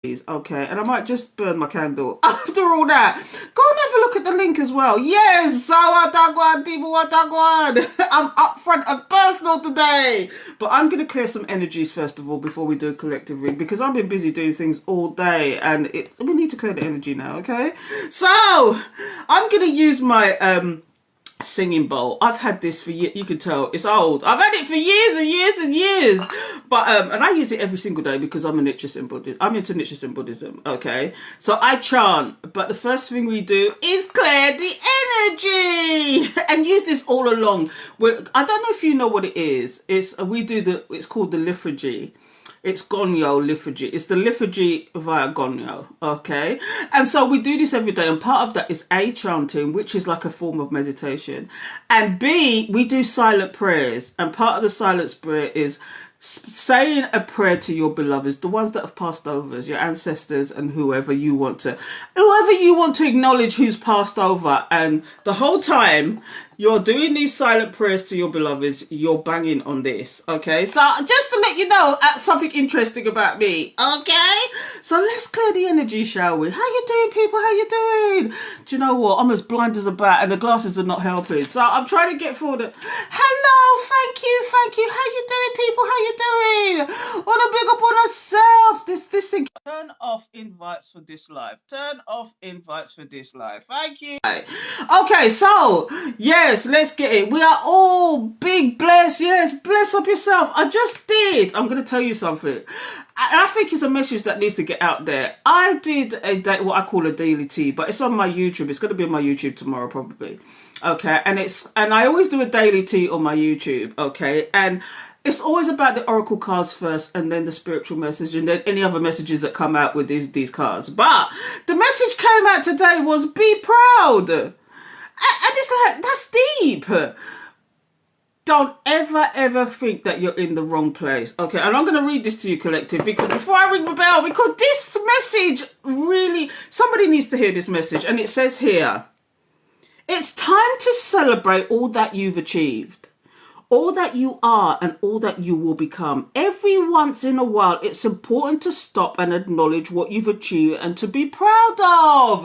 Okay, and I might just burn my candle after all that. Go and have a look at the link as well. Yes, so what that one, people, what that one. I'm upfront and personal today, but I'm gonna clear some energies first of all before we do a collective read because I've been busy doing things all day, and we need to clear the energy now. Okay, so I'm gonna use my singing bowl. I've had this for years. You can tell it's old. I've had it for years and years and years. But and I use it every single day because I'm a Nichiren Buddhist. I'm into Nichiren Buddhism. Okay, so I chant. But the first thing we do is clear the energy and use this all along. I don't know if you know what it is. It's called the liturgy. It's Gonyo liturgy. It's the liturgy via Gonyo, okay? And so we do this every day, and part of that is A, chanting, which is like a form of meditation, and B, we do silent prayers, and part of the silent prayer is saying a prayer to your beloveds, the ones that have passed over, your ancestors, and whoever you want to acknowledge who's passed over. And the whole time you're doing these silent prayers to your beloveds, you're banging on this, okay? So just to let you know something interesting about me, okay? So let's clear the energy, shall we? How you doing, people? How you doing? Do you know what? I'm as blind as a bat and the glasses are not helping. So I'm trying to get forward. Hello, thank you. How you doing, people? How you doing? Want to big up on ourselves. This thing. Turn off invites for this live. Turn off invites for this live. Thank you. Okay, so yes, let's get it. We are all big blessed. Yes, bless up yourself. I just did. I'm going to tell you something. And I think it's a message that needs to get out there. I did what I call a daily tea, but it's on my YouTube. It's going to be on my YouTube tomorrow, probably. Okay, and I always do a daily tea on my YouTube. Okay, and it's always about the oracle cards first, and then the spiritual message, and then any other messages that come out with these cards. But the message came out today was be proud, and it's like that's deep. Don't ever think that you're in the wrong place. Okay, and I'm going to read this to you, collective, because before I ring the bell, because this message really, somebody needs to hear this message. And it says here, it's time to celebrate all that you've achieved, all that you are, and all that you will become. Every once in a while, it's important to stop and acknowledge what you've achieved and to be proud of.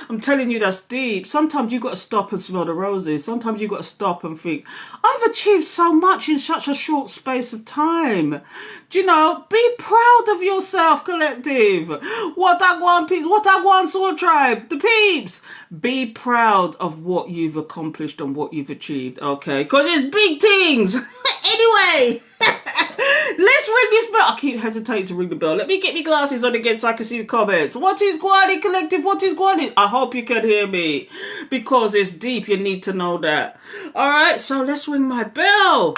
I'm telling you, that's deep. Sometimes you've got to stop and smell the roses. Sometimes you've got to stop and think, I've achieved so much in such a short space of time. Do you know, be proud of yourself, collective. What I want, peeps, what I want, soul tribe, the peeps. Be proud of what you've accomplished and what you've achieved, okay? Because it's big things. Anyway, let's ring this bell. I keep hesitating to ring the bell. Let me get my glasses on again so I can see the comments. What is going on, collective? What is going on? I hope you can hear me because it's deep. You need to know that. All right, so let's ring my bell.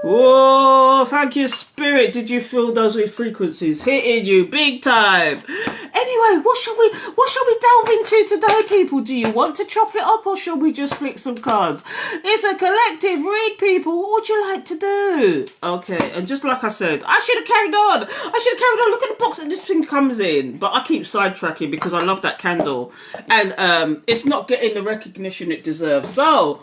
Whoa, thank you, Spirit. Did you feel those frequencies hitting you big time? Anyway, what shall we delve into today, people? Do you want to chop it up or shall we just flick some cards? It's a collective read, people. What would you like to do? Okay, and just like I said, I should have carried on. Look at the box that this thing comes in. But I keep sidetracking because I love that candle. And it's not getting the recognition it deserves. So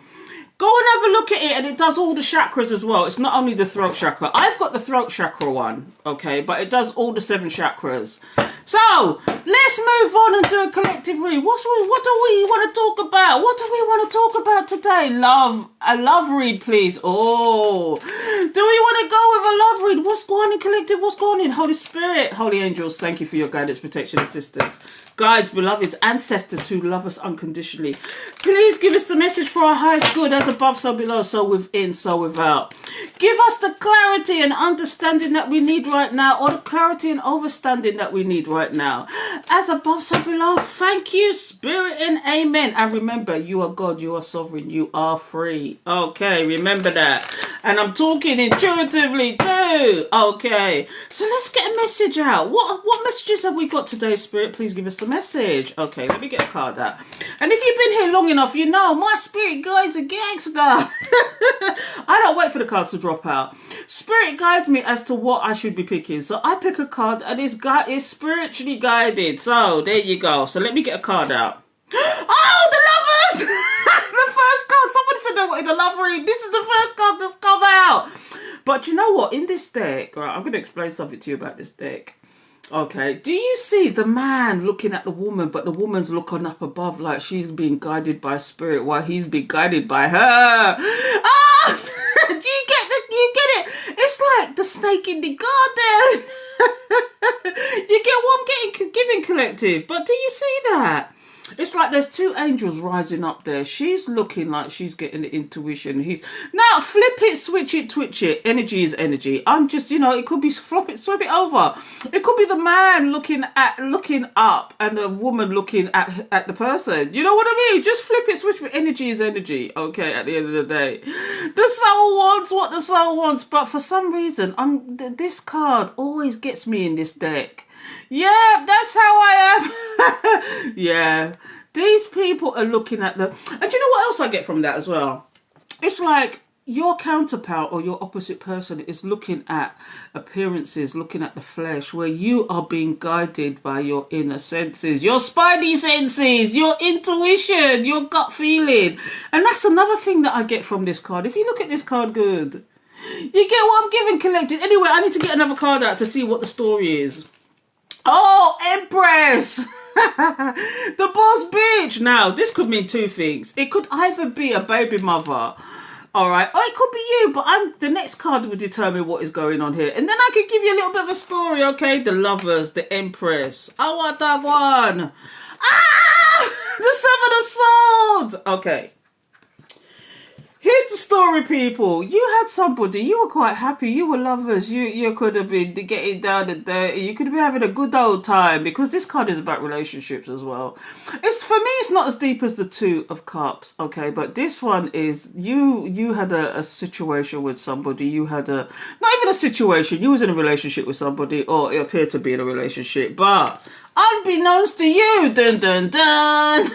go and have a look at it, and it does all the chakras as well. It's not only the throat chakra. I've got the throat chakra one, okay, but it does all the 7 chakras. So let's move on and do a collective read. What do we want to talk about? What do we want to talk about today? Love. A love read, please. Oh, do we want to go with a love read? What's going on, collective? What's going on? Holy Spirit, holy angels, thank you for your guidance, protection, assistance. Guides, beloveds, ancestors who love us unconditionally, please give us the message for our highest good, as above, so below, so within, so without. Give us the clarity and understanding that we need right now, or the clarity and overstanding that we need right now. As above, so below. Thank you, Spirit, and amen. And remember, you are God, you are sovereign, you are free. Okay, remember that. And I'm talking intuitively too. Okay, so let's get a message out. What messages have we got today, Spirit? Please give us the message. Okay, let me get a card out. And if you've been here long enough, you know my spirit guides a gangster. I don't wait for the cards to drop out. Spirit guides me as to what I should be picking. So I pick a card and it's spiritually guided. So there you go. So let me get a card out. Oh, the lovers! The first card, somebody said they wanted a love read. This is the first card that's come out. But you know what? In this deck, right, I'm going to explain something to you about this deck. Okay, do you see the man looking at the woman, but the woman's looking up above like she's being guided by spirit while he's being guided by her? Ah! Do you get the? You get it? It's like the snake in the garden. You get what I'm getting, giving collective. But do you see that? It's like there's two angels rising up there. She's looking like she's getting the intuition. He's now flip it, switch it, twitch it. Energy is energy. I'm just, it could be flop it, swap it over. It could be the man looking up and the woman looking at the person. You know what I mean? Just flip it, switch it. Energy is energy. Okay, at the end of the day, the soul wants what the soul wants. But for some reason, this card always gets me in this deck. Yeah, that's how I am. Yeah, these people are looking at the... And you know what else I get from that as well? It's like your counterpart or your opposite person is looking at appearances, looking at the flesh, where you are being guided by your inner senses, your spidey senses, your intuition, your gut feeling. And that's another thing that I get from this card. If you look at this card good, you get what I'm giving collected. Anyway, I need to get another card out to see what the story is. Oh, Empress! The boss bitch! Now, this could mean two things. It could either be a baby mother, alright, or it could be you, but the next card will determine what is going on here. And then I can give you a little bit of a story, okay? The lovers, the Empress. I want that one. Ah! The Seven of Swords! Okay. Here's the story, people. You had somebody, you were quite happy, you were lovers, you could have been getting down and dirty, you could be having a good old time, because this card is about relationships as well. For me, it's not as deep as the Two of Cups, okay, but this one is, you had a situation with somebody, not even a situation, you was in a relationship with somebody, or it appeared to be in a relationship, but unbeknownst to you, dun dun dun,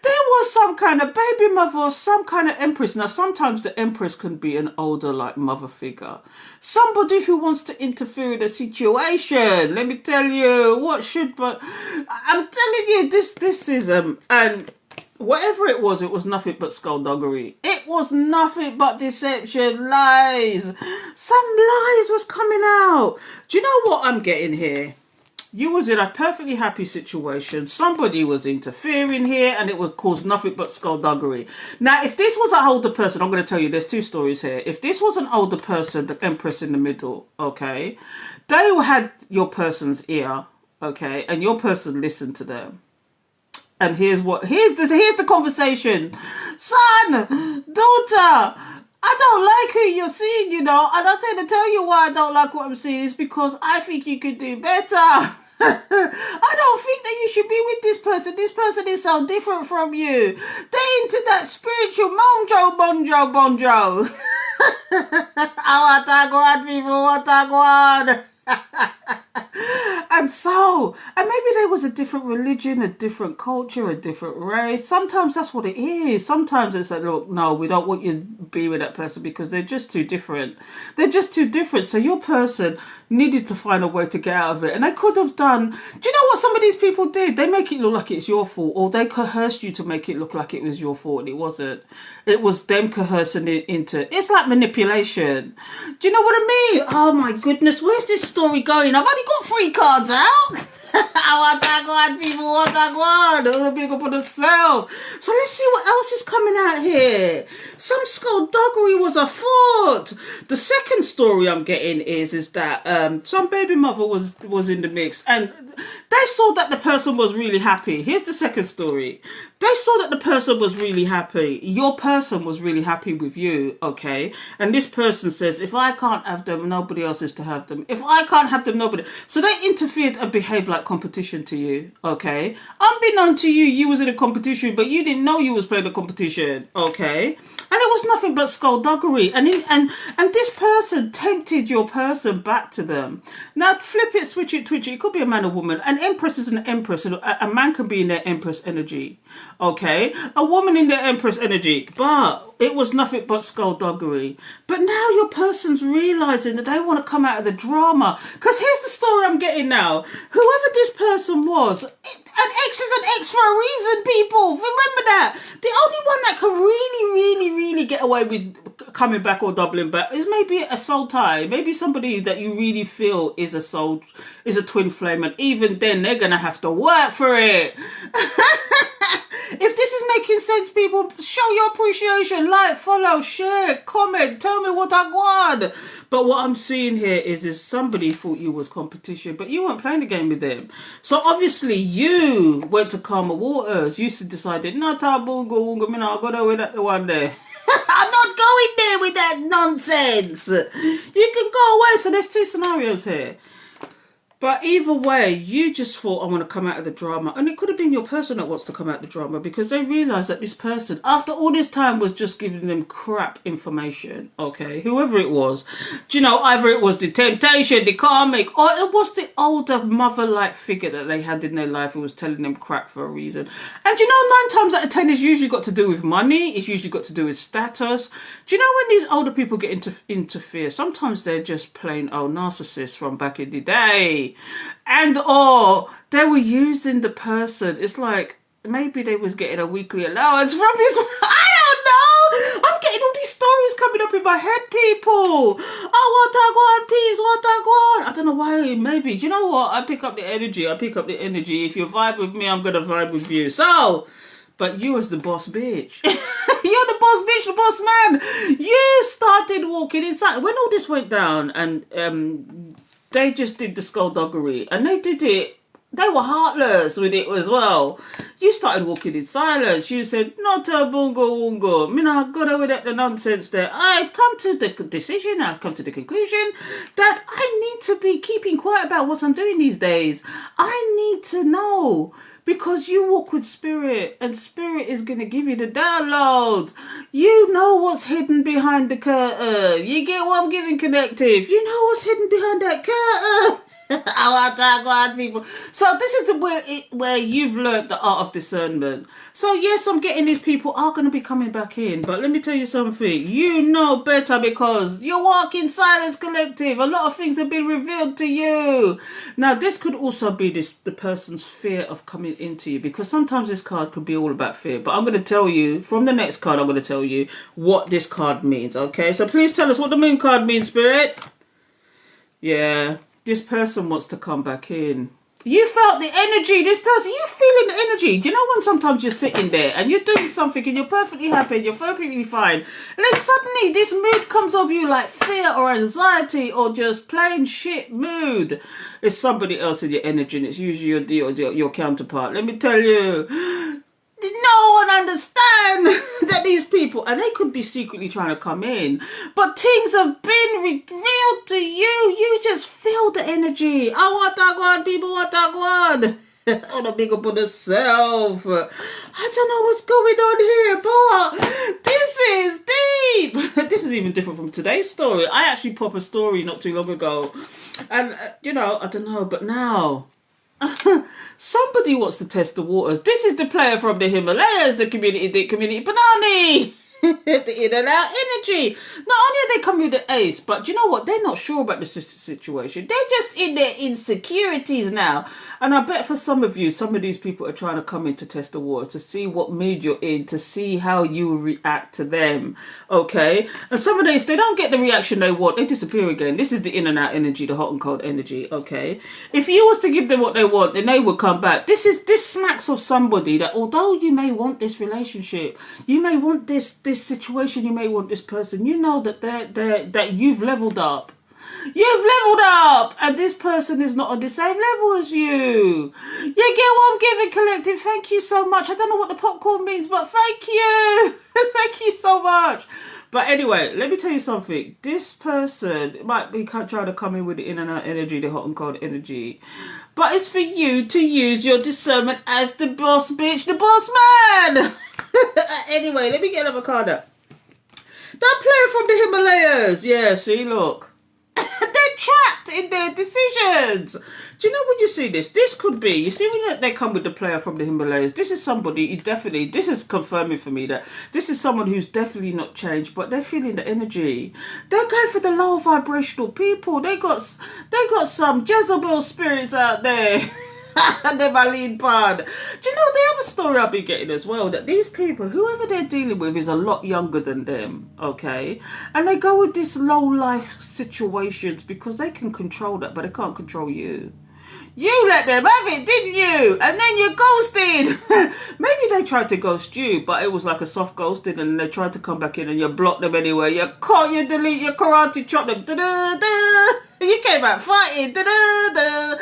there was some kind of baby mother or some kind of empress. Now, sometimes the empress can be an older, like, mother figure. Somebody who wants to interfere in a situation. Let me tell you, but I'm telling you, this is, and whatever it was nothing but skullduggery. It was nothing but deception, lies. Some lies was coming out. Do you know what I'm getting here? You was in a perfectly happy situation. Somebody was interfering here and it would cause nothing but skullduggery. Now, if this was an older person, I'm going to tell you, there's two stories here. If this was an older person, the Empress in the middle, okay, they had your person's ear, okay, and your person listened to them. And here's the conversation. Son, daughter, I don't like who you're seeing, and I'm trying to tell you why I don't like what I'm seeing. It's because I think you could do better. I don't think that you should be with this person. This person is so different from you. They're into that spiritual monjo, bonjo. I want to go on, people. Want to go on. And maybe there was a different religion, a different culture, a different race. Sometimes that's what it is. Sometimes it's like, look, no, we don't want you to be with that person because they're just too different. They're just too different. So your person needed to find a way to get out of it. And they could have done, do you know what some of these people did? They make it look like it's your fault, or they coerced you to make it look like it was your fault and it wasn't. It was them coercing it into, it's like manipulation. Do you know what I mean? Oh my goodness, where's this story going? I've only got 3 cards out. I want that one, people, want that one. I'm big up on itself. So let's see what else is coming out here. Some skullduggery was afoot. The second story I'm getting is that some baby mother was in the mix, and they saw that the person was really happy. Here's the second story. They saw that the person was really happy. Your person was really happy with you, okay? And this person says, if I can't have them, nobody else is to have them. If I can't have them, nobody. So they interfered and behaved like competition to you, okay? Unbeknown to you, you was in a competition, but you didn't know you was playing a competition, okay? And it was nothing but skullduggery. And this person tempted your person back to them. Now, flip it, switch it, twitch it. It could be a man or woman. An empress is an empress. A man can be in their empress energy. Okay, a woman in their empress energy, but it was nothing but skullduggery. But now your person's realising that they want to come out of the drama. Because here's the story I'm getting now. Whoever this person was, an X is an X for a reason, people. Remember that. The only one that can really get away with coming back or doubling back is maybe a soul tie. Maybe somebody that you really feel is a twin flame. And even then, they're going to have to work for it. If this is making sense, people, show your appreciation. Like, follow, share, comment, tell me what I want. But what I'm seeing here is somebody thought you was competition, but you weren't playing the game with them. So obviously you went to calmer waters. You decided, no, Bungo, I gotta with that one there. I'm not going there with that nonsense. You can go away. So there's two scenarios here. But either way, you just thought, I want to come out of the drama. And it could have been your person that wants to come out of the drama because they realised that this person, after all this time, was just giving them crap information. Okay, whoever it was. Do you know, either it was the temptation, the karmic, or it was the older mother-like figure that they had in their life who was telling them crap for a reason. And you know, 9 times out of 10, it's usually got to do with money. It's usually got to do with status. Do you know when these older people get interfere? Sometimes they're just plain old narcissists from back in the day. And or they were using the person. It's like maybe they was getting a weekly allowance from this. I don't know. I'm getting all these stories coming up in my head, people. Oh, what peeps, what I don't know why. Maybe. Do you know what? I pick up the energy. If you vibe with me, I'm gonna vibe with you. So, but you as the boss bitch. You're the boss bitch, the boss man. You started walking inside when all this went down, and they just did the skullduggery, and they did it. They were heartless with it as well. You started walking in silence. You said, "Not a bungo wungo. Mina gotta with the nonsense there. I've come to the decision. I've come to the conclusion that I need to be keeping quiet about what I'm doing these days. I need to know." Because you walk with spirit, and spirit is going to give you the downloads. You know what's hidden behind the curtain. You get what I'm giving, Connective. You know what's hidden behind that curtain. I want to go on, people. So this is where you've learnt the art of discernment. So yes, I'm getting these people are going to be coming back in. But let me tell you something. You know better because you walk in silence, Collective. A lot of things have been revealed to you. Now, this could also be the person's fear of coming into you. Because sometimes this card could be all about fear. But I'm going to tell you, from the next card, I'm going to tell you what this card means. Okay? So please tell us what the moon card means, Spirit. Yeah. This person wants to come back in. You felt the energy. This person, you feeling the energy. Do you know when sometimes you're sitting there and you're doing something and you're perfectly happy and you're perfectly fine, and then suddenly this mood comes over you like fear or anxiety or just plain shit mood. It's somebody else in your energy, and it's usually your counterpart. Let me tell you. No one understand that these people, and they could be secretly trying to come in, but things have been revealed to you. You just feel the energy. I want that one, people want that one. On the big up on yourself. I don't know what's going on here, but this is deep. This is even different from today's story. I actually popped a story not too long ago, and you know, I don't know, but now. Somebody wants to test the waters. This is the player from the Himalayas, the community banani. The in and out energy. Not only are they coming with the ace, but you know what? They're not sure about the situation. They're just in their insecurities now. And I bet for some of you, some of these people are trying to come in to test the water, to see what mood you're in, to see how you react to them. Okay? And some of them, if they don't get the reaction they want, they disappear again. This is the in and out energy, the hot and cold energy. Okay? If you was to give them what they want, then they would come back. This smacks of somebody that although you may want this relationship, you may want this situation, you may want this person, you know that that you've leveled up. You've leveled up, and this person is not on the same level as you. You get what I'm giving, Collective? Thank you so much. I don't know what the popcorn means, but thank you. Thank you so much. But anyway, let me tell you something. This person might be trying to come in with the in and out energy, the hot and cold energy. But it's for you to use your discernment as the boss bitch, the boss man. Anyway, let me get another card up. That player from the Himalayas. Yeah, see, look. They're trapped in their decisions. Do you know when you see this? This could be, you see when they come with the player from the Himalayas, this is somebody, this is confirming for me that this is someone who's definitely not changed, but they're feeling the energy. They're going for the low vibrational people. They got some Jezebel spirits out there. The Malin Pod. Do you know the other story I've been getting as well? That these people, whoever they're dealing with, is a lot younger than them, okay? And they go with these low life situations because they can control that, but they can't control you. You let them have it, didn't you? And then you ghosted. Maybe they tried to ghost you, but it was like a soft ghosting, and they tried to come back in and you blocked them anyway. You caught, you delete, you karate chop them. Da-da-da. You came out fighting. Da-da-da.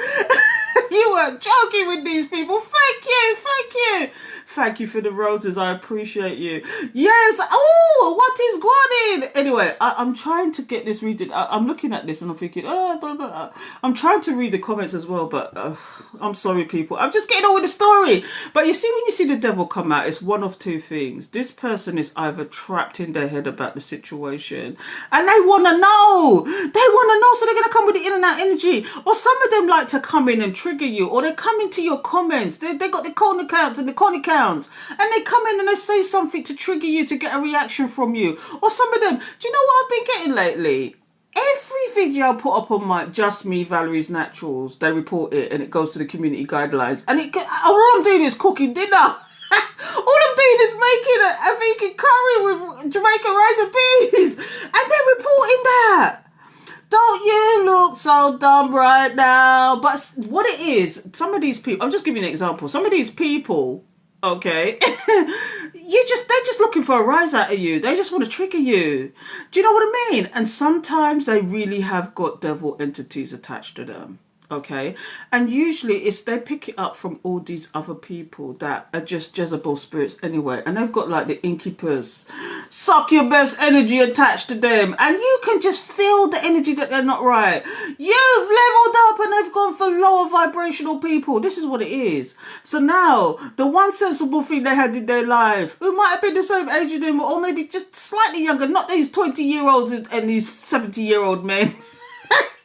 You weren't joking with these people. Thank you, thank you. Thank you for the roses. I appreciate you. Yes. Oh, what is going on? Anyway, I'm trying to get this reading. I'm looking at this and I'm thinking, oh, blah, blah. I'm trying to read the comments as well, but I'm sorry, people. I'm just getting on with the story. But you see, when you see the devil come out, it's one of two things. This person is either trapped in their head about the situation and they want to know. They want to know, so they're going to come with the in and out energy. Or some of them like to come in and trigger you, or they come into your comments. They got the corner accounts and the corner accounts. And they come in and they say something to trigger you, to get a reaction from you. Or some of them, do you know what I've been getting lately? Every video I put up on my Just Me Valerie's Naturals, they report it and it goes to the community guidelines. And all I'm doing is cooking dinner. All I'm doing is making a vegan curry with Jamaican rice and peas. And they're reporting that. Don't you look so dumb right now? But what it is, some of these people, I'm just giving you an example. Some of these people, okay, they're just looking for a rise out of you. They just want to trigger you. Do you know what I mean? And sometimes they really have got devil entities attached to them. Okay, and usually they pick it up from all these other people that are just Jezebel spirits anyway, and they've got like the incubus, succubus energy attached to them, and you can just feel the energy that they're not right. You've leveled up and they've gone for lower vibrational people. This is what it is. So now the one sensible thing they had in their life, who might have been the same age as them, or maybe just slightly younger, not these 20-year-olds and these 70-year-old men.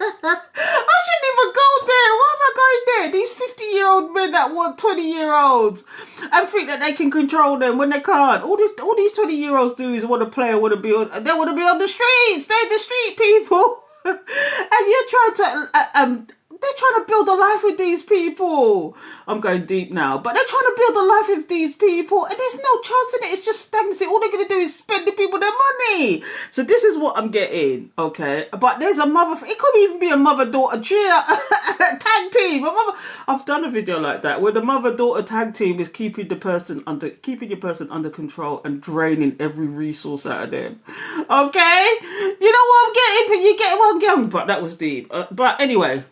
I shouldn't even go there. Why am I going there? These 50-year-old men that want 20-year-olds and think that they can control them when they can't. All these 20-year-olds do is want to play and they want to be on the streets. They're the street people. And you're trying to they're trying to build a life with these people. I'm going deep now, but they're trying to build a life with these people, and there's no chance in it. It's just stagnancy. All they're going to do is spend the people their money. So this is what I'm getting, okay? But there's a it could even be a mother-daughter tag team. I've done a video like that where the mother-daughter tag team is keeping your person under control and draining every resource out of them. Okay, you know what I'm getting, but you get what I'm getting. But that was deep. But anyway.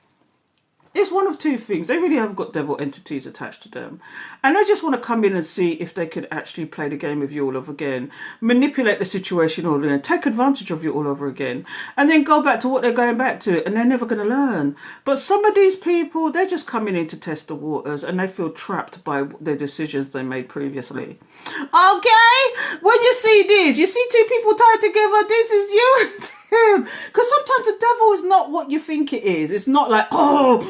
It's one of two things. They really have got devil entities attached to them. And they just want to come in and see if they could actually play the game with you all over again. Manipulate the situation all over again. Take advantage of you all over again. And then go back to what they're going back to. And they're never going to learn. But some of these people, they're just coming in to test the waters. And they feel trapped by the decisions they made previously. Okay? When you see this, you see two people tied together. This is you and him. Because sometimes the devil is not what you think it is. It's not like, oh,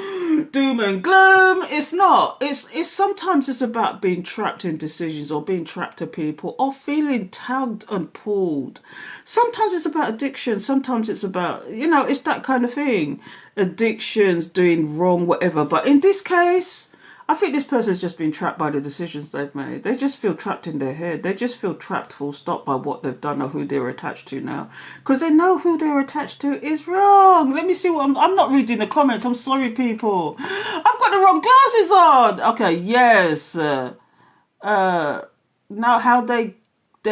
doom and gloom. It's not. It's sometimes it's about being trapped in decisions, or being trapped to people, or feeling tugged and pulled. Sometimes it's about addiction. Sometimes it's about, it's that kind of thing. Addictions, doing wrong, whatever. But in this case, I think this person's just been trapped by the decisions they've made. They just feel trapped in their head. They just feel trapped full stop by what they've done or who they're attached to now. Because they know who they're attached to is wrong. Let me see what I'm not reading the comments. I'm sorry, people. I've got the wrong glasses on. Okay, yes. Now how they're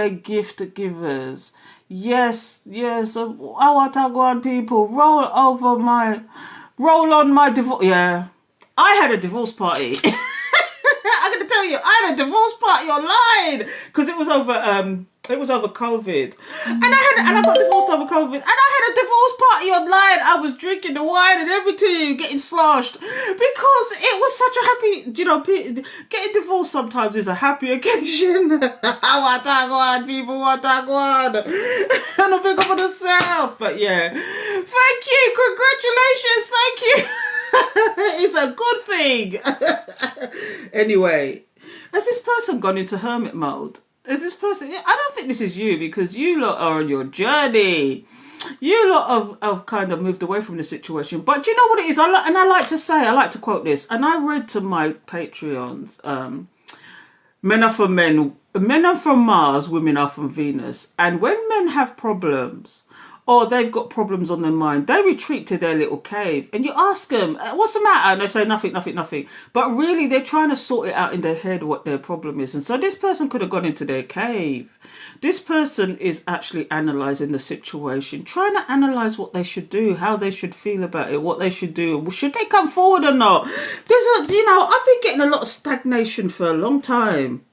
gift givers. Yes. Awataguan people. Roll on my divorce. Yeah. I had a divorce party. I'm going to tell you, I had a divorce party online because it was over COVID, and I got divorced over COVID, and I had a divorce party online. I was drinking the wine and everything, getting sloshed because it was such a happy, getting divorced sometimes is a happy occasion. People, what I want. And I pick up on myself, but yeah, thank you. Congratulations, thank you. It's a good thing. Anyway, has this person gone into hermit mode? Is this person? I don't think this is you, because you lot are on your journey. You lot have kind of moved away from the situation. But do you know what it is? I like to say, I like to quote this, and I read to my Patreons, men are from men are from Mars, women are from Venus. And when men have problems, or they've got problems on their mind, they retreat to their little cave. And you ask them, what's the matter? And they say, nothing, nothing, nothing. But really, they're trying to sort it out in their head what their problem is. And so this person could have gone into their cave. This person is actually analysing the situation, trying to analyse what they should do, how they should feel about it, what they should do. Should they come forward or not? I've been getting a lot of stagnation for a long time.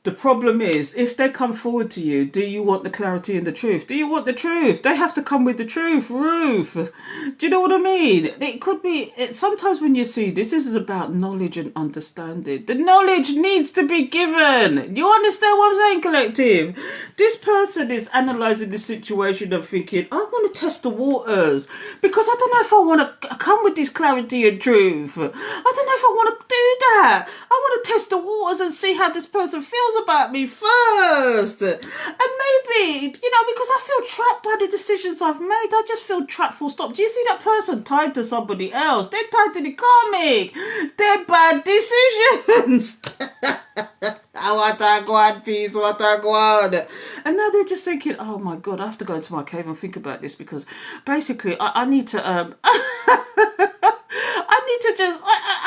The problem is, if they come forward to you, do you want the clarity and the truth? Do you want the truth? They have to come with the truth, Ruth. Do you know what I mean? It could be, sometimes when you see this is about knowledge and understanding. The knowledge needs to be given. You understand what I'm saying, collective? This person is analysing the situation and thinking, I want to test the waters, because I don't know if I want to come with this clarity and truth. I don't know if I want to do that. I want to test the waters and see how this person feels about me first. And maybe, because I feel trapped by the decisions I've made. I just feel trapped, full stop. Do you see that person tied to somebody else? They're tied to the karmic. They're bad decisions. What I want, peace, what I want. And now they're just thinking, oh my God, I have to go into my cave and think about this, because basically I need to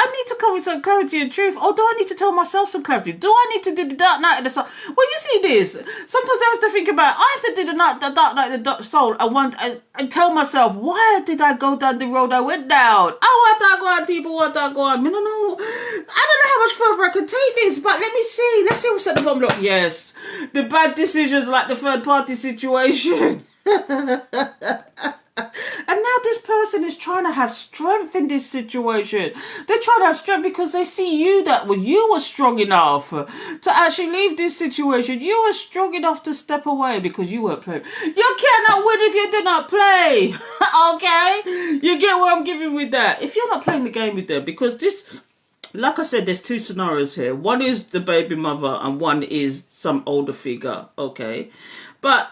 I need to come with some clarity and truth. Or do I need to tell myself some clarity? Do I need to do the dark night of the soul? Well, you see this. Sometimes I have to think about, I have to do the dark night of the soul and tell myself, why did I go down the road I went down? Oh, what I go on, people, what I go on. I don't know how much further I can take this, but let me see. Let's see what's at the bottom. Look, yes, the bad decisions like the third party situation. And now this person is trying to have strength in this situation. They're trying to have strength because they see you you were strong enough to actually leave this situation. You were strong enough to step away because you weren't playing. You cannot win if you do not play. Okay? You get what I'm giving with that. If you're not playing the game with them, because this, like I said, there's two scenarios here. One is the baby mother and one is some older figure. Okay? But,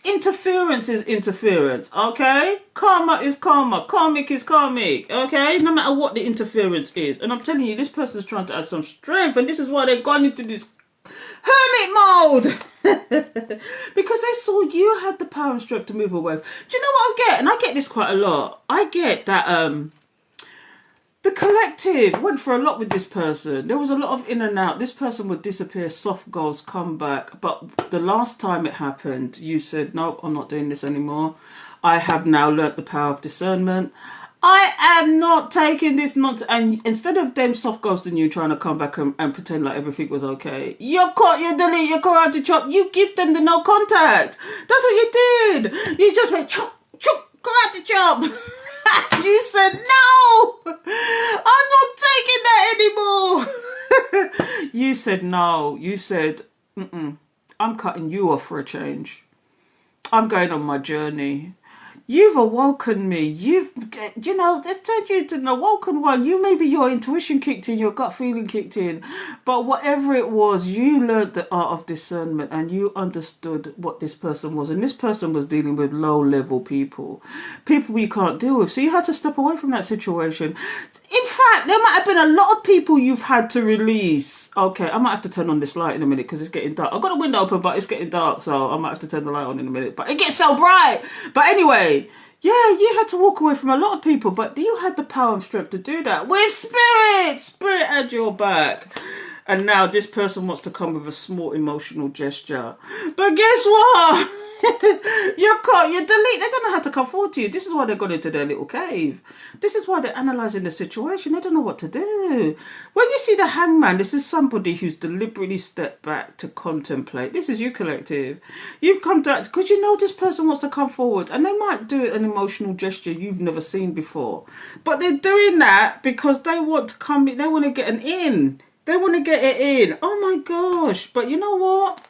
interference is interference, okay? Karma is karma. Karmic is karmic, okay? No matter what the interference is. And I'm telling you, this person's trying to have some strength, and this is why they've gone into this hermit mode. Because they saw you had the power and strength to move away. Do you know what I get? And I get this quite a lot. I get that the collective went for a lot with this person. There was a lot of in and out. This person would disappear, soft goals, come back. But the last time it happened, you said, nope, I'm not doing this anymore. I have now learnt the power of discernment. I am not taking this nonsense. And instead of them soft ghosting you, trying to come back and pretend like everything was okay, you delete your karate chop. You give them the no contact. That's what you did. You just went chop, chop, karate chop. You said, no, I'm not taking that anymore. You said, no. You said, I'm cutting you off for a change. I'm going on my journey. You've awoken me. They've turned you into an awoken one. Maybe your intuition kicked in, your gut feeling kicked in. But whatever it was, you learned the art of discernment and you understood what this person was. And this person was dealing with low-level people you can't deal with. So you had to step away from that situation. In fact, there might have been a lot of people you've had to release. Okay, I might have to turn on this light in a minute because it's getting dark. I've got a window open, but it's getting dark, so I might have to turn the light on in a minute. But it gets so bright. But anyway, yeah, you had to walk away from a lot of people, but you had the power and strength to do that with spirit. Spirit had your back. And now this person wants to come with a small emotional gesture. But guess what? You delete. They don't know how to come forward to you. This is why they've gone into their little cave. This is why they're analysing the situation. They don't know what to do. When you see the hangman, this is somebody who's deliberately stepped back to contemplate. This is you, collective. You've come to, because you know this person wants to come forward, and they might do an emotional gesture you've never seen before. But they're doing that because they want to come. They want to get an in. They want to get it in. Oh my gosh. But you know what?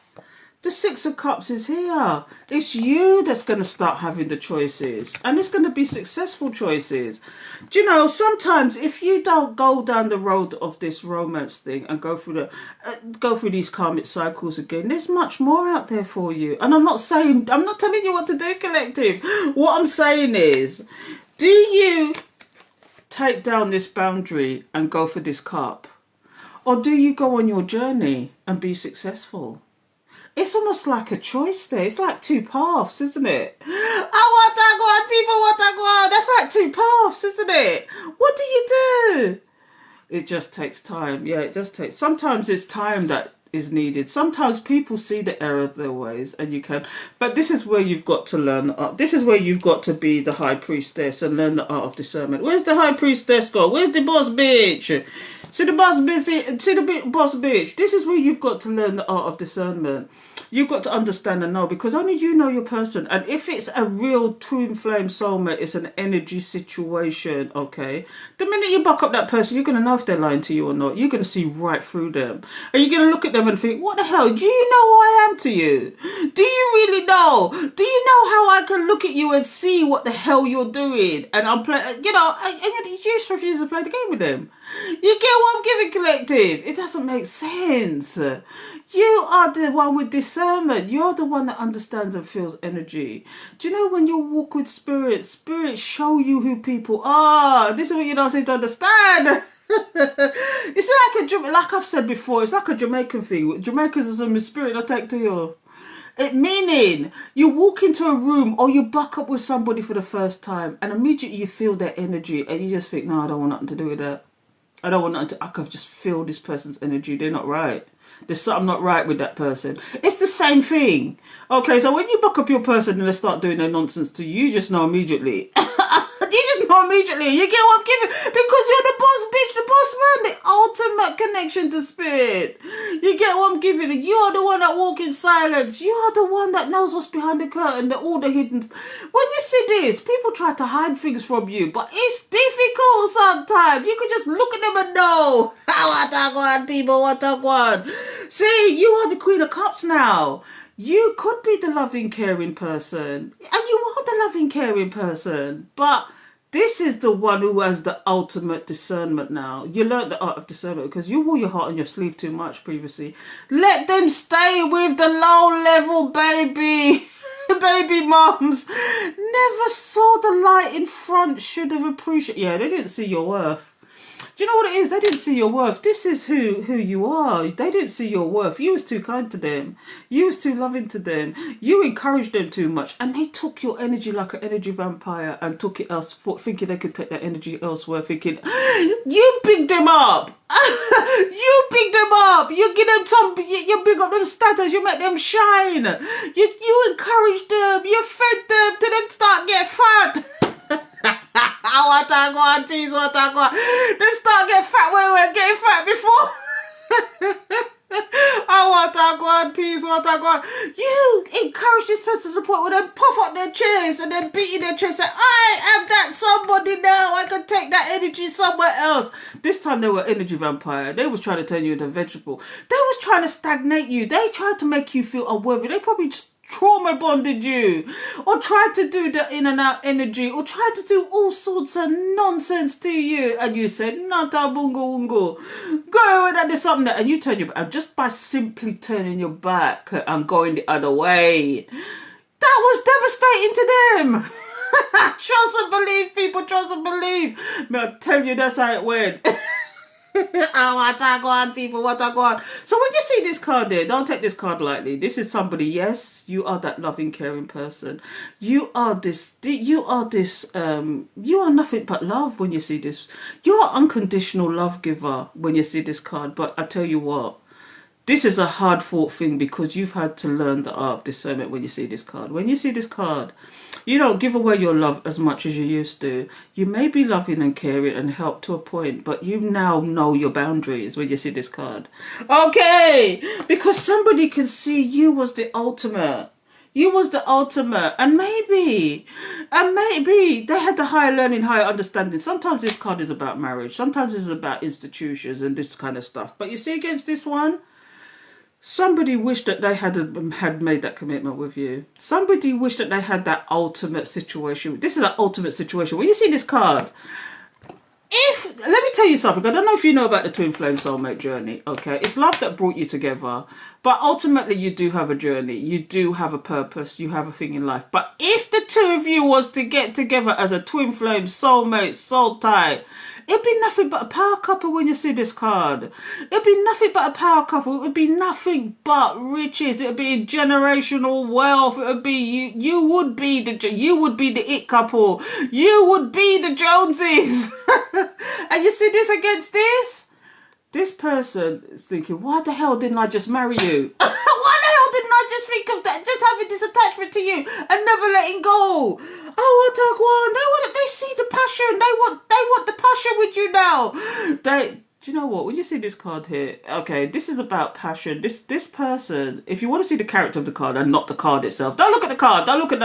The Six of Cups is here. It's you that's going to start having the choices, and it's going to be successful choices. Do you know, sometimes if you don't go down the road of this romance thing and go through these karmic cycles again, there's much more out there for you. And I'm not telling you what to do, collective. What I'm saying is, do you take down this boundary and go for this cup? Or do you go on your journey and be successful? It's almost like a choice there. It's like two paths, isn't it? I want that one, people want that one. That's like two paths, isn't it? What do you do? It just takes time. Yeah, it just takes. Sometimes it's time that is needed. Sometimes people see the error of their ways, and you can. But this is where you've got to learn the art. This is where you've got to be the high priestess and learn the art of discernment. Where's the high priestess go? Where's the boss bitch? See the boss bitch. See the boss bitch. This is where you've got to learn the art of discernment. You've got to understand and know, because only you know your person. And if it's a real twin flame soulmate, it's an energy situation, okay? The minute you buck up that person, you're going to know if they're lying to you or not. You're going to see right through them. And you're going to look at them and think, what the hell? Do you know who I am to you? Do you really know? Do you know how I can look at you and see what the hell you're doing? And I'm playing, you know, and you just refuse to play the game with them. You get what I'm giving, collective? It doesn't make sense. You are the one with discernment. You're the one that understands and feels energy. Do you know when you walk with spirit, spirits show you who people are? This is what you don't seem to understand. It's like I've said before, it's like a Jamaican thing. Jamaicans is a spirit I take to you. It meaning you walk into a room or you buck up with somebody for the first time and immediately you feel their energy and you just think, no, I don't want nothing to do with that. I can just feel this person's energy. They're not right. There's something not right with that person. It's the same thing. Okay, so when you buck up your person and they start doing their nonsense to you, you just know immediately. You just know immediately. You get what I'm giving? Because you're the boss bitch, the boss man, the ultimate connection to spirit. You get what I'm giving? You're the one that walks in silence. You're the one that knows what's behind the curtain, all the hidden. When you see this, people try to hide things from you, but it's difficult sometimes. You can just look at them and know. What I want, people, what I want. See, you are the Queen of Cups now. You could be the loving, caring person. And you are the loving, caring person. But this is the one who has the ultimate discernment now. You learnt the art of discernment because you wore your heart on your sleeve too much previously. Let them stay with the low level baby. Baby mums. Never saw the light in front. Should have appreciated. Yeah, they didn't see your worth. Do you know what it is? They didn't see your worth. This is who you are. They didn't see your worth. You was too kind to them. You was too loving to them. You encouraged them too much. And they took your energy like an energy vampire and took it elsewhere, thinking they could take that energy elsewhere, thinking, you picked them up. You pick them up. You give them you big up them status. You make them shine. You encourage them. You fed them till them start get fat. I want to go on, please, what I go on. Them start get fat when we were getting fat before. I want to go on, please, what I go on. You encourage this person to the point where they puff up their chest and then beating their chest. Say, I am that somebody now. I can take that energy somewhere else. This time they were energy vampire. They was trying to turn you into a vegetable. They was trying to stagnate you. They tried to make you feel unworthy. They probably just trauma bonded you, or tried to do the in and out energy, or tried to do all sorts of nonsense to you, and you said nata bungo ungo, go and there's something that, and you turn your back, and just by simply turning your back and going the other way, that was devastating to them. Trust and believe, people, trust and believe. May I tell you, that's how it went. Oh, what I go on, people, what I go on. So when you see this card there, don't take this card lightly. This is somebody, yes, you are that loving, caring person. You are you are nothing but love when you see this. You are unconditional love giver when you see this card. But I tell you what, this is a hard fought thing because you've had to learn the art of discernment when you see this card. When you see this card, you don't give away your love as much as you used to. You may be loving and caring and help to a point, but you now know your boundaries when you see this card. Okay, because somebody can see you was the ultimate. You was the ultimate. And maybe they had the higher learning, higher understanding. Sometimes this card is about marriage. Sometimes it's about institutions and this kind of stuff. But you see against this one, Somebody wished that they had made that commitment with you. Somebody wished that they had that ultimate situation. This is an ultimate situation. When you see this card, if let me tell you something, I don't know if you know about the twin flame soulmate journey. Okay, it's love that brought you together, but ultimately you do have a journey, you do have a purpose, you have a thing in life. But if the two of you was to get together as a twin flame soulmate soul tie, it'd be nothing but a power couple. When you see this card, it'd be nothing but a power couple. It would be nothing but riches. It would be generational wealth. It would be you would be the it couple. You would be the Joneses. And you see this against this? This person is thinking, why the hell didn't I just marry you? Why the hell didn't I just think of that? Just having this attachment to you and never letting go. Oh, they see the passion. They want the passion with you now. Do you know what? When you see this card here, okay, this is about passion. This person, if you want to see the character of the card and not the card itself, don't look at the card. Don't look at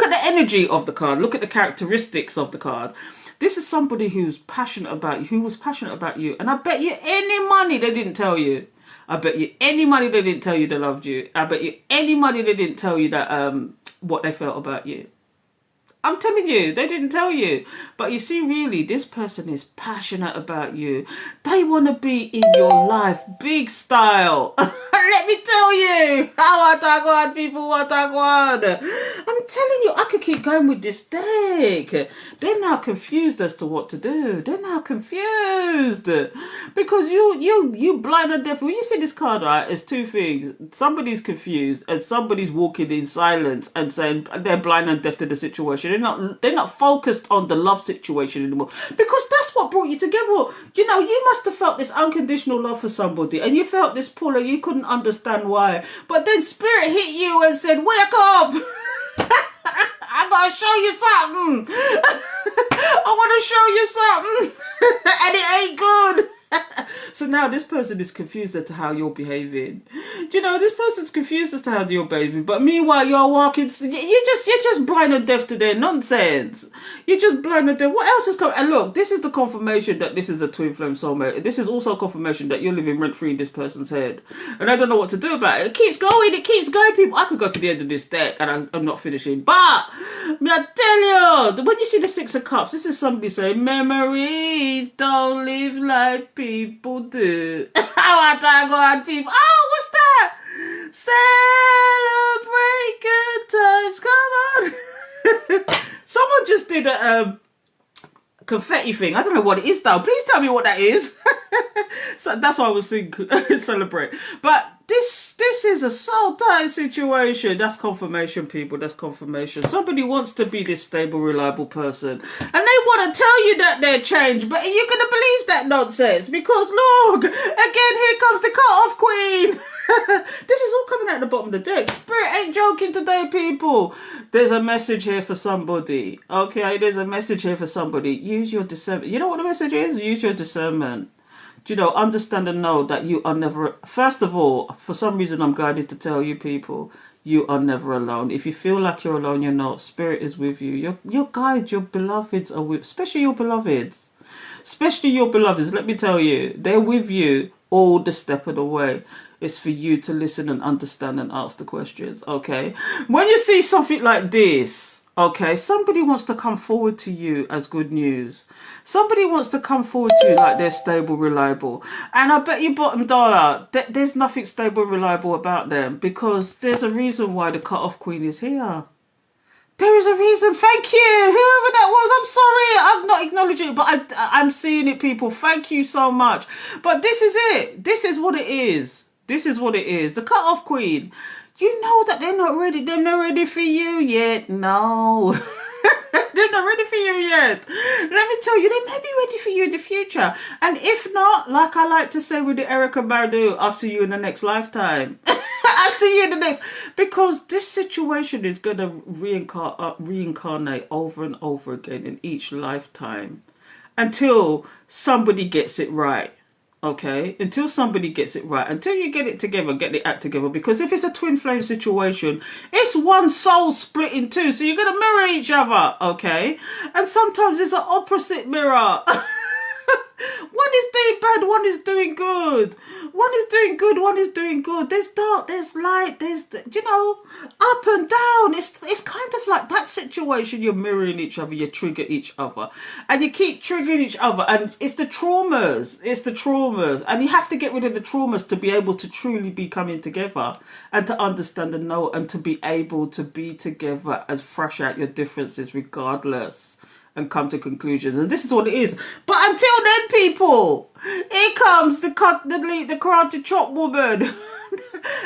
the energy of the card. Look at the characteristics of the card. This is somebody who's passionate about you, who was passionate about you. And I bet you any money they didn't tell you. I bet you any money they didn't tell you they loved you. I bet you any money they didn't tell you that what they felt about you. I'm telling you, they didn't tell you. But you see, really, this person is passionate about you. They want to be in your life, big style. Let me tell you, how I want people, what I want. I'm telling you, I could keep going with this deck. They're now confused as to what to do. They're now confused because you blind and deaf. When you see this card, right, it's two things. Somebody's confused and somebody's walking in silence and saying they're blind and deaf to the situation. They're not focused on the love situation anymore, because that's what brought you together. You know, you must have felt this unconditional love for somebody and you felt this pull and you couldn't understand why. But then spirit hit you and said, wake up. I gotta show you something. I want to show you something. And it ain't good. So now this person is confused as to how you're behaving. You know, this person's confused as to how you're behaving. But meanwhile, you're walking. You're just blind and deaf to their nonsense. You're just blind and deaf. What else is coming? And look, this is the confirmation that this is a twin flame soulmate. This is also a confirmation that you're living rent free in this person's head, and I don't know what to do about it. It keeps going. It keeps going, people. I could go to the end of this deck, and I'm not finishing. But me, I tell you, when you see the Six of Cups, this is somebody saying memories don't live like people do. How I talk about people. Oh, what's that? Celebrate good times. Come on. Someone just did a confetti thing. I don't know what it is though. Please tell me what that is. So that's why I was saying celebrate. But this is a soul tie situation. That's confirmation, people. That's confirmation. Somebody wants to be this stable, reliable person, and they want to tell you that they're changed, but you're gonna believe that nonsense because look, again, here comes the cut-off queen. This is all coming out the bottom of the deck. Spirit ain't joking today, people. There's a message here for somebody. Okay, there's a message here for somebody. Use your discernment. You know what the message is? Use your discernment. You know, understand and know that you are never, first of all, for some reason I'm guided to tell you people, you are never alone. If you feel like you're alone, you're not. Spirit is with you. Your guides, your beloveds are with, especially your beloveds. Especially your beloveds, let me tell you, they're with you all the step of the way. It's for you to listen and understand and ask the questions, okay? When you see something like this, okay, somebody wants to come forward to you as good news. Somebody wants to come forward to you like they're stable, reliable. And I bet you bottom dollar, there's nothing stable, reliable about them, because there's a reason why the cut-off queen is here. There is a reason. Thank you. Whoever that was, I'm sorry. I'm not acknowledging it, but I'm seeing it, people. Thank you so much. But this is it. This is what it is. This is what it is. The cut-off queen. You know that they're not ready. They're not ready for you yet. No. They're not ready for you yet. Let me tell you, they may be ready for you in the future. And if not, like I like to say with the Erykah Badu, I'll see you in the next lifetime. I'll see you in the next. Because this situation is going to reincarnate over and over again in each lifetime. Until somebody gets it right. Okay, until somebody gets it right, until you get it together, get the act together. Because if it's a twin flame situation, it's one soul split in two, so you're gonna mirror each other. Okay, and sometimes it's an opposite mirror. One is doing bad, one is doing good. One is doing good, one is doing good. There's dark, there's light, there's, up and down. It's kind of like that situation. You're mirroring each other, you trigger each other. And you keep triggering each other. And it's the traumas. It's the traumas. And you have to get rid of the traumas to be able to truly be coming together and to understand and know and to be able to be together and thrash out your differences regardless. And come to conclusions, and this is what it is. But until then, people, here comes the cut, delete, the karate chop woman,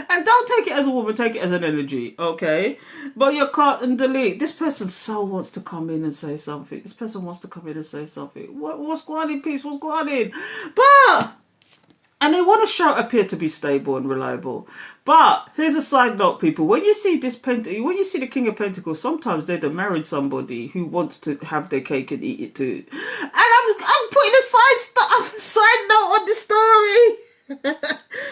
and don't take it as a woman, take it as an energy, okay? But you cut and delete. This person so wants to come in and say something. This person wants to come in and say something. What's going on in peace? What's going on in? But. And they want to show appear to be stable and reliable. But here's a side note, people. When you see when you see the King of Pentacles, sometimes they've married somebody who wants to have their cake and eat it too. And I'm putting a side note on the story.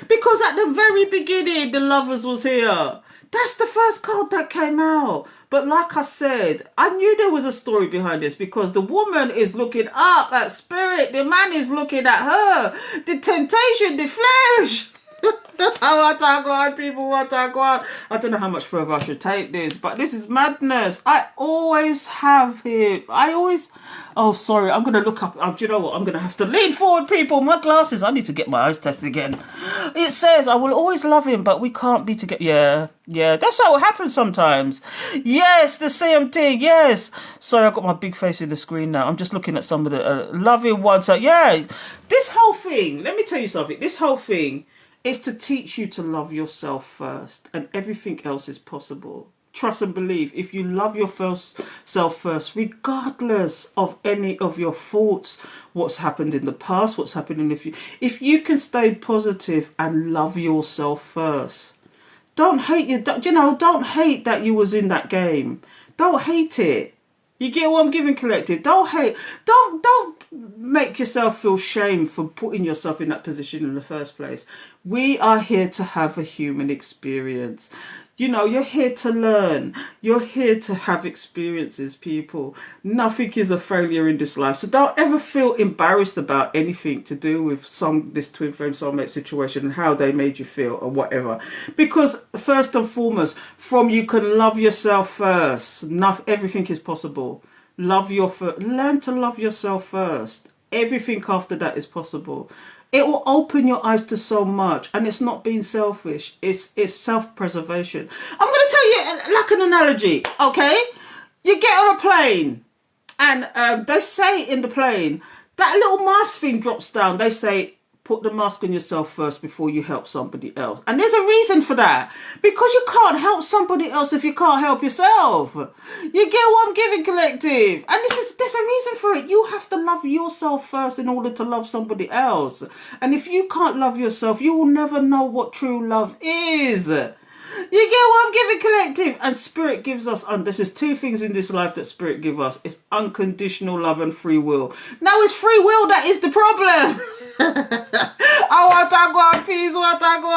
Because at the very beginning, the Lovers was here. That's the first card that came out. But like I said, I knew there was a story behind this because the woman is looking up at spirit. The man is looking at her. The temptation, the flesh. What I got, people, what I got. I don't know how much further I should take this, but this is madness. I always have here. Oh, sorry. I'm going to look up. Do you know what? I'm going to have to lean forward, people. My glasses. I need to get my eyes tested again. It says, I will always love him, but we can't be together. Yeah. That's how it happens sometimes. Yes, the CMT. Yes. Sorry, I've got my big face in the screen now. I'm just looking at some of the loving ones. Yeah. This whole thing, let me tell you something. This whole thing is to teach you to love yourself first, and everything else is possible. Trust and believe. If you love your self first, regardless of any of your faults, what's happened in the past, what's happened in the future, if you can stay positive and love yourself first, don't hate don't hate that you was in that game. Don't hate it. You get what I'm giving, collective? Don't hate. Don't make yourself feel shame for putting yourself in that position in the first place. We are here to have a human experience. You're here to learn. You're here to have experiences, people. Nothing is a failure in this life. So don't ever feel embarrassed about anything to do with this twin flame soulmate situation and how they made you feel or whatever. Because first and foremost, you can love yourself first. Everything is possible. Learn to love yourself first. Everything after that is possible. It will open your eyes to so much, and it's not being selfish. It's self-preservation. I'm going to tell you like an analogy, okay? You get on a plane, and they say in the plane, that little mask thing drops down. They say, put the mask on yourself first before you help somebody else. And there's a reason for that. Because you can't help somebody else if you can't help yourself. You get what I'm giving, collective? And there's a reason for it. You have to love yourself first in order to love somebody else. And if you can't love yourself, you will never know what true love is. You get what I'm giving, collective? And spirit gives us, and this is two things in this life that spirit gives us. It's unconditional love and free will. Now it's free will that is the problem. I want to go on, peace, what I go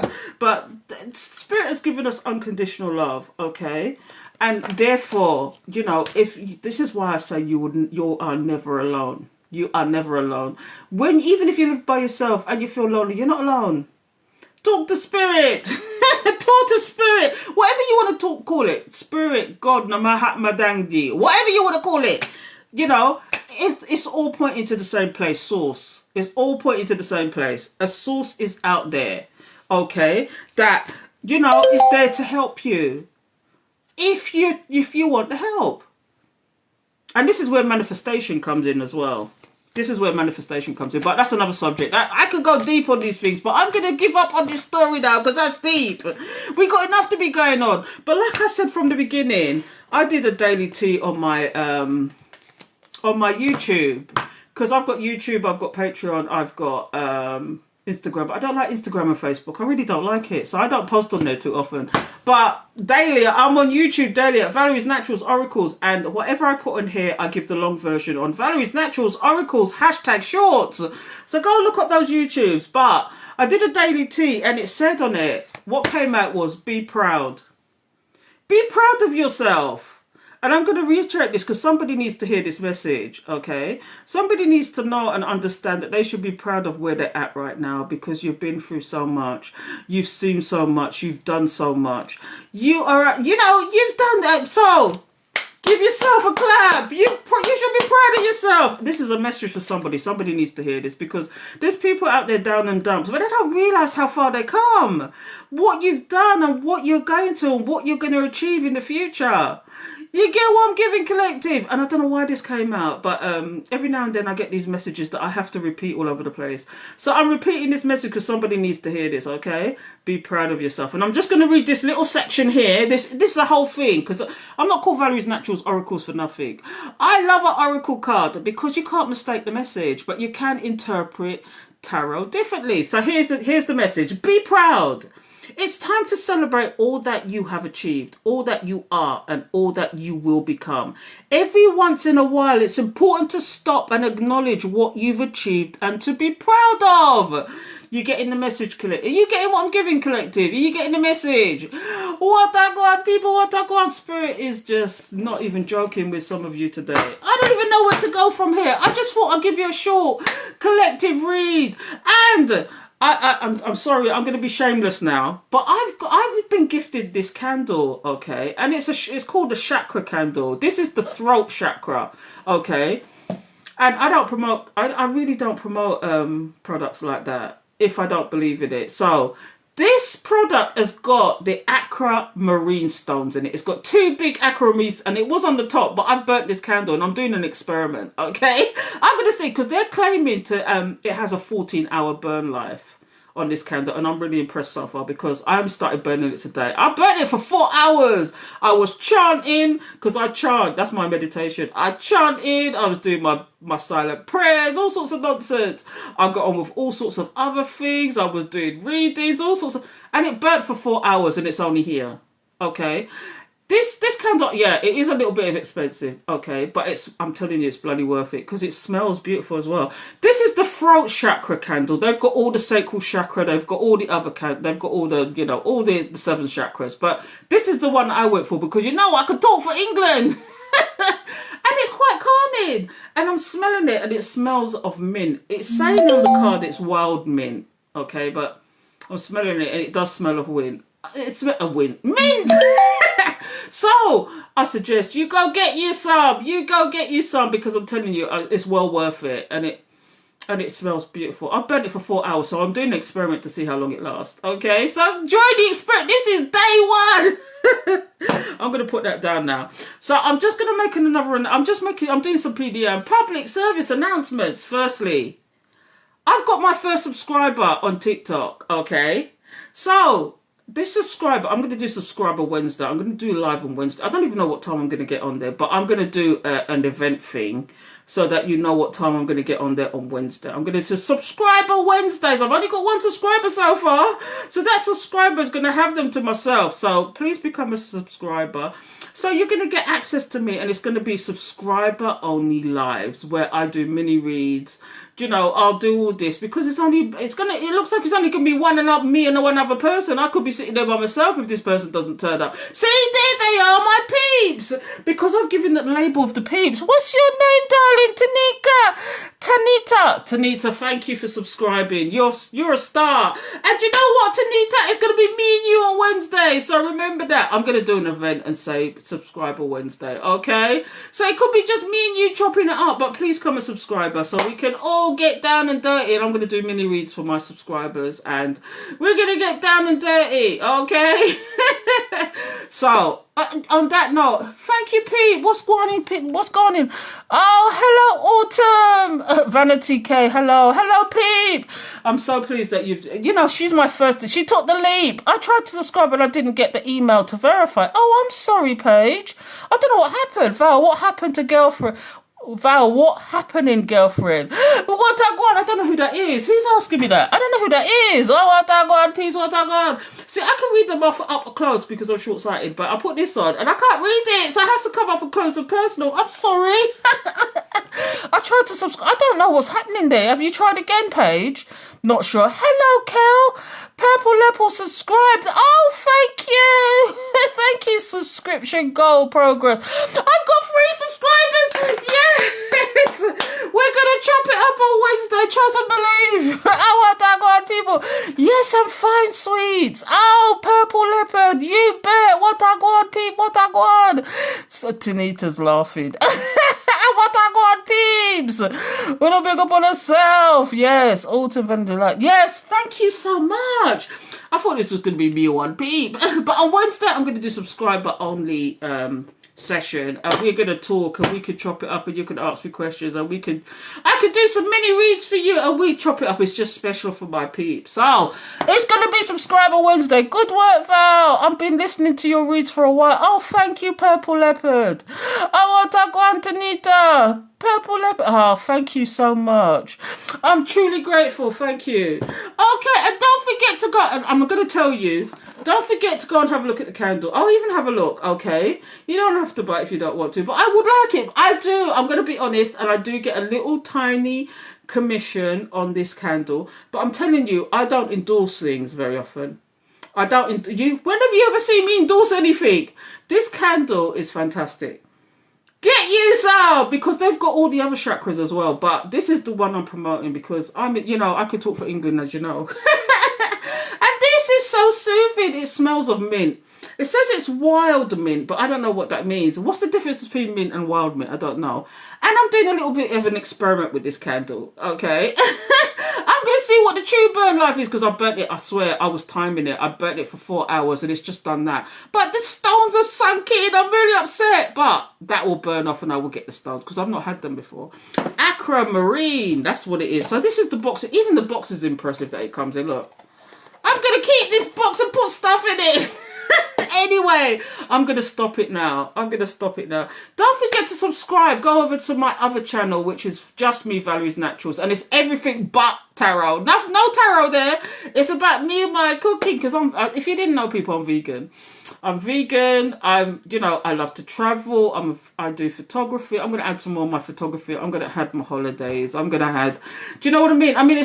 on. But spirit has given us unconditional love, okay? And therefore, if this is why I say you are never alone. You are never alone. Even if you live by yourself and you feel lonely, you're not alone. Talk to spirit. Talk to spirit. Whatever you want to call it. Spirit, God, Mahatma Gandhi. Whatever you want to call it. It's all pointing to the same place. Source. It's all pointing to the same place. A source is out there. Okay? That, is there to help you. If you want the help. And this is where manifestation comes in as well. This is where manifestation comes in. But that's another subject. I could go deep on these things, but I'm going to give up on this story now because that's deep. We got enough to be going on. But like I said from the beginning, I did a daily tea on my YouTube. Because I've got YouTube, I've got Patreon, I've got Instagram. But I don't like Instagram and Facebook. I really don't like it. So I don't post on there too often. But daily, I'm on YouTube daily at Valerie's Naturals Oracles. And whatever I put on here, I give the long version on Valerie's Naturals Oracles #shorts. So go look up those YouTubes. But I did a daily tea and it said on it, what came out was be proud. Be proud of yourself. And I'm going to reiterate this because somebody needs to hear this message, okay? Somebody needs to know and understand that they should be proud of where they're at right now because you've been through so much. You've seen so much. You've done so much. You are, you've done that. So give yourself a clap. You should be proud of yourself. This is a message for somebody. Somebody needs to hear this because there's people out there down in dumps, but they don't realize how far they come, what you've done and what you're going to and what you're going to achieve in the future. You get what I'm giving, collective. And I don't know why this came out, but every now and then I get these messages that I have to repeat all over the place. So I'm repeating this message because somebody needs to hear this, okay? Be proud of yourself. And I'm just going to read this little section here. This is the whole thing because I'm not called Valerie's Naturals Oracles for nothing. I love an oracle card because you can't mistake the message, but you can interpret tarot differently. So here's the message. Be proud. It's time to celebrate all that you have achieved, all that you are, and all that you will become. Every once in a while, it's important to stop and acknowledge what you've achieved and to be proud of. You getting the message, collective? Are you getting what I'm giving, collective? Are you getting the message? What I got, people, what I got. Spirit is just not even joking with some of you today. I don't even know where to go from here. I just thought I'd give you a short collective read. And I'm sorry, I'm going to be shameless now, but I've been gifted this candle, okay, and it's called a chakra candle. This is the throat chakra, okay, and I really don't promote products like that if I don't believe in it. So this product has got the aquamarine stones in it. It's got 2 big aquamarine, and it was on the top, but I've burnt this candle and I'm doing an experiment, okay? I'm going to say, because they're claiming it has a 14-hour burn life on this candle, and I'm really impressed so far because I haven't started burning it today. I burnt it for 4 hours. I was chanting, because I chant, that's my meditation. I chanted, I was doing my silent prayers, all sorts of nonsense. I got on with all sorts of other things. I was doing readings, all sorts of, and it burnt for 4 hours and it's only here, okay? This candle, yeah, it is a little bit expensive, okay, but I'm telling you, it's bloody worth it because it smells beautiful as well. This is the throat chakra candle. They've got all the sacral chakra, they've got all the other they've got all the, all the 7 chakras, but this is the one I went for because I could talk for England. And it's quite calming, and I'm smelling it, and it smells of mint. It's saying on the card it's wild mint, okay, but I'm smelling it, and it does smell of wind. It's a wind mint. So I suggest you go get you some. You go get you some because I'm telling you, it's well worth it, and it smells beautiful. I've burnt it for 4 hours, so I'm doing an experiment to see how long it lasts. Okay, so join the experiment. This is day 1. I'm gonna put that down now. So I'm just gonna make another. I'm doing some PDM public service announcements. Firstly, I've got my first subscriber on TikTok. Okay, so. This subscriber, I'm going to do subscriber Wednesday. I'm going to do live on Wednesday. I don't even know what time I'm going to get on there, but I'm going to do an event thing so that you know what time I'm going to get on there on Wednesday. I'm going to do subscriber Wednesdays. I've only got 1 subscriber so far. So that subscriber is going to have them to myself. So please become a subscriber. So you're going to get access to me, and it's going to be subscriber only lives where I do mini reads. I'll do all this because it looks like it's only going to be me and one other person. I could be sitting there by myself if this person doesn't turn up. See, there they are, my peeps. Because I've given the label of the peeps. What's your name, darling? Tanita, thank you for subscribing. You're a star. And you know what, Tanita? It's going to be me and you on Wednesday. So remember that. I'm going to do an event and say subscriber Wednesday, okay? So it could be just me and you chopping it up, but please come a subscriber so we can all get down and dirty. And I'm going to do mini reads for my subscribers, and we're going to get down and dirty, okay? So on that note, thank you, Pete. What's going on, Pete? What's going on? Oh, hello, Autumn. Vanity K. Hello, Pete. I'm so pleased that she's my first. She took the leap. I tried to subscribe, but I didn't get the email to verify. Oh, I'm sorry, Paige. I don't know what happened. Val, what happened to girlfriend? Val, what happening, girlfriend? What I don't know who that is. Who's asking me that? I don't know who that is. Oh, what I got, peace, what I got. See, I can read them off up close because I'm short-sighted, but I put this on and I can't read it, so I have to come up and close and personal. I'm sorry. I tried to subscribe. I don't know what's happening there. Have you tried again, Paige? Not sure. Hello, Kel. Purple Level subscribed. Oh, thank you. Thank you, subscription goal progress. I people. Yes, I'm fine, sweets. Oh, Purple Leopard, you bet. What I want, peep, what I want. So Tanita's laughing. What I want, peeps. We're not big up on herself. Yes, Autumn Van der Light. Yes, thank you so much. I thought this was going to be me one peep. But on Wednesday, I'm going to do subscriber only session, and we're going to talk, and we could chop it up, and you can ask me questions, and I could do some mini reads for you, and we chop it up. It's just special for my peeps. So it's going to be subscriber Wednesday. Good work, Val. I've been listening to your reads for a while. Oh, thank you, Purple Leopard. Oh, Otago Antonita. Purple Leopard. Oh, thank you so much. I'm truly grateful. Thank you. Okay, and don't forget to go, and I'm going to tell you, don't forget to go and have a look at the candle. I'll even have a look, okay? You don't have to buy it if you don't want to, but I would like it. I do. I'm going to be honest, and I do get a little tiny commission on this candle. But I'm telling you, I don't endorse things very often. I don't. When have you ever seen me endorse anything? This candle is fantastic. Get you some, because they've got all the other chakras as well. But this is the one I'm promoting because I could talk for England, as you know. And this is so soothing. It smells of mint. It says it's wild mint, but I don't know what that means. What's the difference between mint and wild mint? I don't know. And I'm doing a little bit of an experiment with this candle, okay? I'm going to see what the true burn life is, because I burnt it, I swear, I was timing it. I burnt it for 4 hours and it's just done that. But the stones have sunk in. I'm really upset. But that will burn off and I will get the stones, because I've not had them before. Aquamarine, that's what it is. So this is the box. Even the box is impressive that it comes in. Look. I'm going to keep this box and put stuff in it. Anyway, I'm going to stop it now. Don't forget to subscribe. Go over to my other channel, which is just me, Valerie's Naturals. And it's everything but tarot. No tarot there. It's about me and my cooking. Because if you didn't know, people, I'm vegan. I love to travel. I do photography. I'm going to add some more of my photography. I'm going to add my holidays. I'm going to add, do you know what I mean? I mean,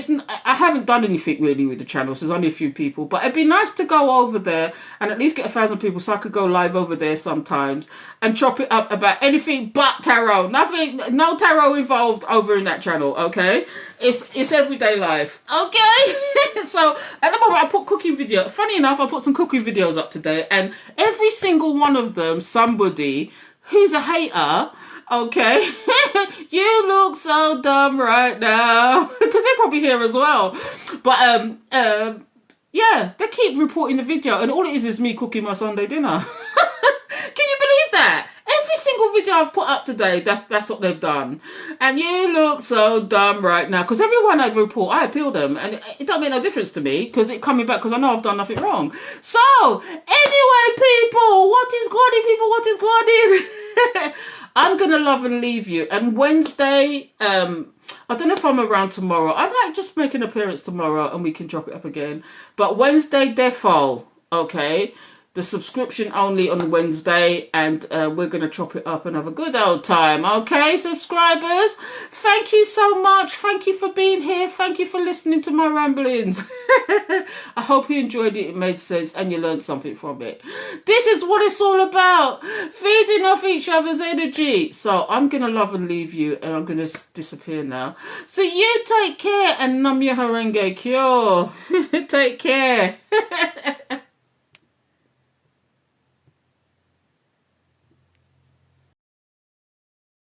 I haven't done anything really with the channel. So there's only a few people, but it'd be nice to go over there and at least get 1,000 people, so I could go live over there sometimes and chop it up about anything but tarot. Nothing, no tarot involved over in that channel. Okay. It's everyday life. Okay. So at the moment I put cooking videos. Funny enough, I put some cooking videos up today, and every single one of them, somebody who's a hater, okay, you look so dumb right now, because they're probably here as well. But yeah, they keep reporting the video, and all it is me cooking my Sunday dinner. Can you believe that? Every single video I've put up today, that's what they've done. And you look so dumb right now. Because everyone I report, I appeal them. And it don't make no difference to me, because it's coming back, because I know I've done nothing wrong. So, anyway, people, what is going on, people? What is going on? I'm going to love and leave you. And Wednesday, I don't know if I'm around tomorrow. I might just make an appearance tomorrow and we can drop it up again. But Wednesday, defo, okay? The subscription only on Wednesday, and we're going to chop it up and have a good old time. Okay, subscribers? Thank you so much. Thank you for being here. Thank you for listening to my ramblings. I hope you enjoyed it. It made sense and you learned something from it. This is what it's all about. Feeding off each other's energy. So I'm going to love and leave you, and I'm going to disappear now. So you take care, and Namya Harenge Kyo. Take care.